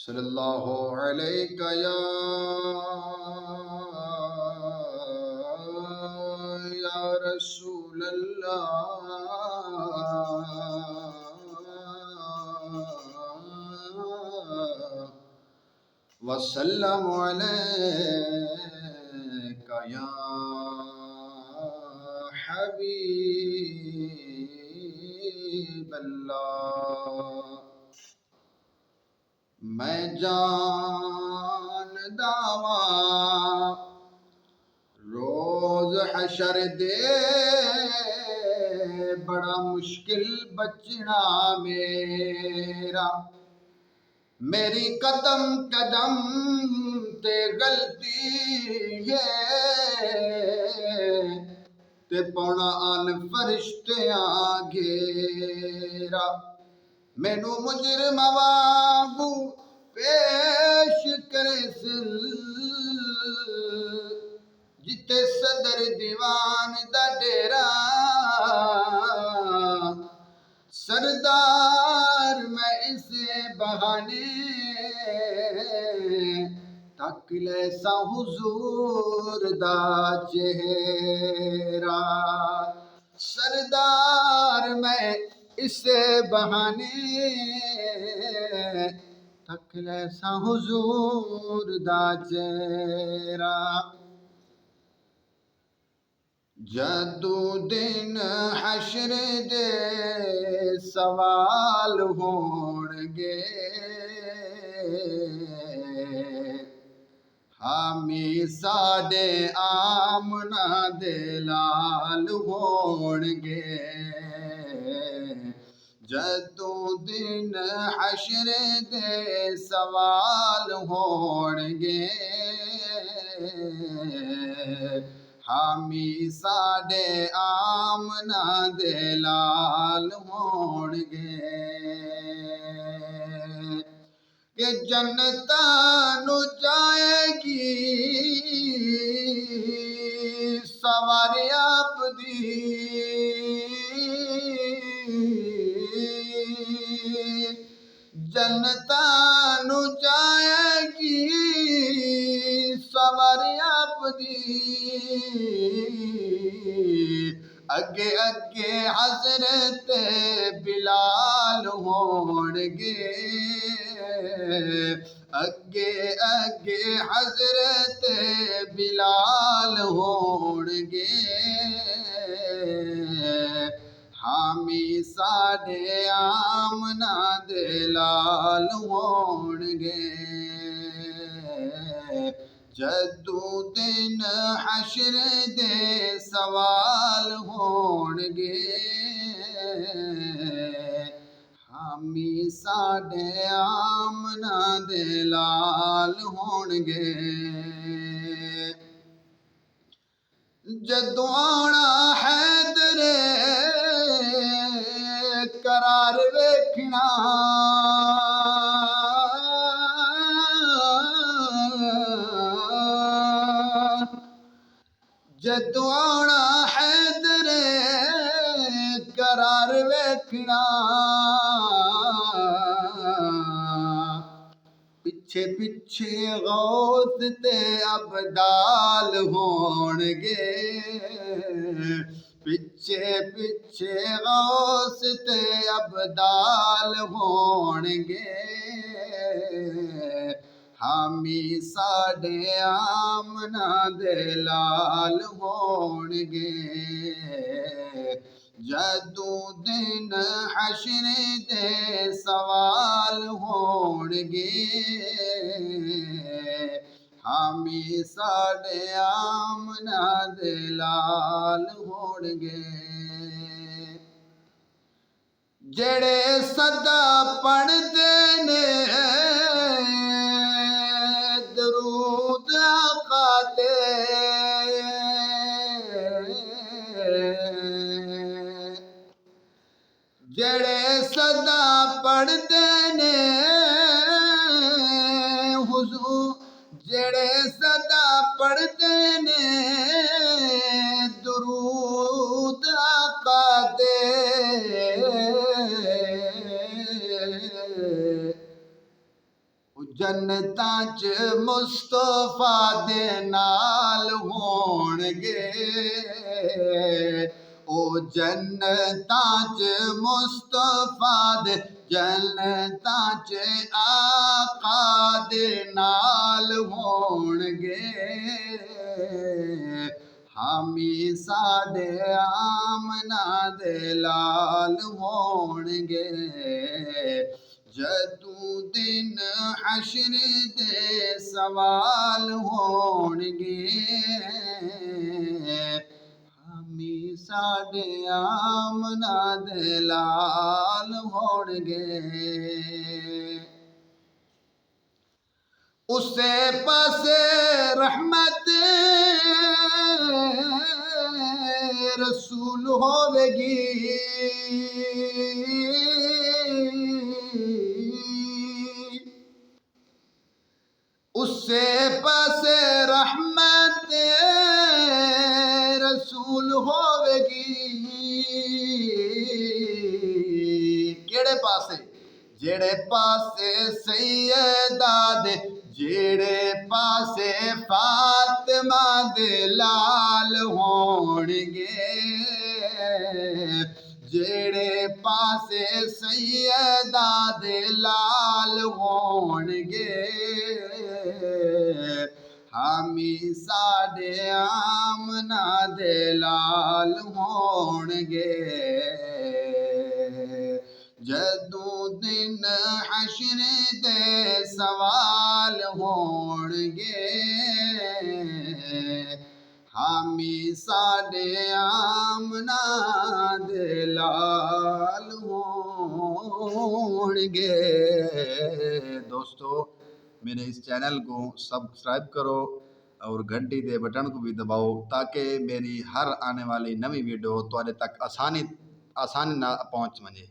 सल्लल्लाहु अलैका या रसूल अल्लाह वसल्लम अलैका या हबीब अल्लाह। मैं जान दावा रोज हशर दे बड़ा मुश्किल बचना मेरा। मेरी कदम कदम ते गलती है ते पौना अन फरिश्तियां घेरा। मैनू मुजरिम वांगू पेश करे सिल जिते सदर दीवान दा डेरा। सरदार मैं इसे बहाने तक लैसा हुजूर दा चेहरा। सरदार मैं इसे बहाने तक लैसा हुजूर दा चेहरा। जदू दिन हशर दे सवाल होणगे हामी साडे आमना दे लाल होणगे। जदू दिन हशर दे सवाल होणगे हामी साडे आमना दे लाल होणगे। कि जन्नता नु जाएगी सवारी आपदी। जन्नता नु जाएगी सवारी आपदी। अगे अगे हजरत बिलाल होणगे। अगे अगे हजरत बिलाल होणगे। हामी साडे आमना दे लाल होणगे। जदू दिन हशर दे सवाल होणगे हामी साडे आमना दे लाल होणगे। जदू आना हैदरे करार वेखना जदू आना हैदरे करार वेखना। पिछे पिछे गौस ते अबदाल होणगे। पिछे पिछे गौस ते अबदाल होणगे। हामी साडे आमना दे लाल होणगे। जदू दिन हशर दे सवाल होणगे हामी साडे आमना दे लाल होणगे। जेड़े सदा पढ़दे ने दरूद आका ते जेड़े सदा पढ़दे ने हुजूर जेड़े सदा पढ़दे ने दरूद आका ते जन्नतां च मुस्तफा दे नाल होणगे ओ जन्नतां च मुस्तफा दे जन्नतां च आका दे नाल होणगे हामी साडे आमना दे लाल होणगे जदू दिन हशर दे सवाल होणगे हामी साडे आमना दे लाल होणगे उसे पासे रहमत रसूल होवेगी उससे पासे रहमत रसूल होवेगी केड़े पासे जेड़े पासे सैयदा दे जेड़े पासे फातिमा दे लाल होणगे जेड़े पासे सैयदा दे लाल होणगे हामी साडे आमना दे लाल होणगे जदू दिन हशर दे सवाल होणगे हामी साडे आमना दे लाल होणगे। दोस्तों मेरे इस चैनल को सब्सक्राइब करो और घंटी दे बटन को भी दबाओ ताकि मेरी हर आने वाली नवी वीडियो तुम्हारे तक आसानी ना पहुँच वजे।